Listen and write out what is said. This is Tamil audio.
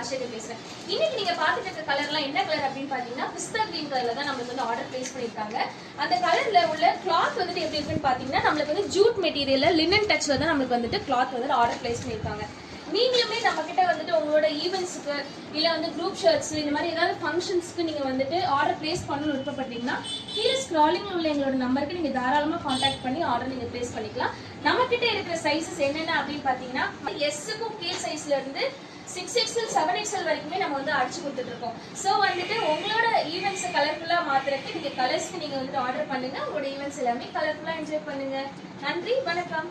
ராஜசேகர் பேசுறேன். இன்னைக்கு நீங்க பாத்துட்டு இருக்க கலர்லாம் என்ன கலர் அப்படின்னு பாத்தீங்கன்னா பிஸ்தா கிரீன் கலர்ல தான் நம்மளுக்கு வந்து ஆர்டர் பிளேஸ் பண்ணிருக்காங்க. அந்த கலர்ல உள்ள கிளாத் வந்துட்டு எப்படி இருக்குன்னு பாத்தீங்கன்னா நம்மளுக்கு வந்து ஜூட் மெட்டீரியல்ல லினன் டச்ல தான் நம்மளுக்கு வந்துட்டு கிளாத் வந்து ஆர்டர் பிளேஸ் பண்ணிருக்காங்க. நீங்களுமே நம்ம கிட்ட வந்துட்டு உங்களோட ஈவென்ட்ஸ்க்கு இல்ல வந்து குரூப் ஷர்ட்ஸ் இந்த மாதிரி ஏதாவது ஃபங்க்ஷன்ஸ்க்கு நீங்க வந்துட்டு ஆர்டர் பிளேஸ் பண்ணணும்னு விருப்பப்பட்டீங்கன்னா கீழே ஸ்க்ராலிங்ல உள்ள எங்களோட நம்பருக்கு நீங்க தாராளமா கான்டாக்ட் பண்ணி ஆர்டர் நீங்க பிளேஸ் பண்ணிக்கலாம். நம்ம கிட்ட இருக்கிற சைஸஸ் என்னென்ன அப்படின்னு பாத்தீங்கன்னா எஸ்ஸுக்கும் கே சைஸ்ல இருந்து 6XL 7XL வரைக்குமே நம்ம வந்து அடிச்சு கொடுத்துட்டு இருக்கோம். ஸோ வந்துட்டு உங்களோட ஈவெண்ட்ஸை கலர்ஃபுல்லா மாத்துறதுக்கு நீங்க கலர்ஸ்க்கு நீங்க வந்துட்டு ஆர்டர் பண்ணுங்க. உங்களோட ஈவெண்ட்ஸ் எல்லாமே கலர்ஃபுல்லா என்ஜாய் பண்ணுங்க. நன்றி, வணக்கம்.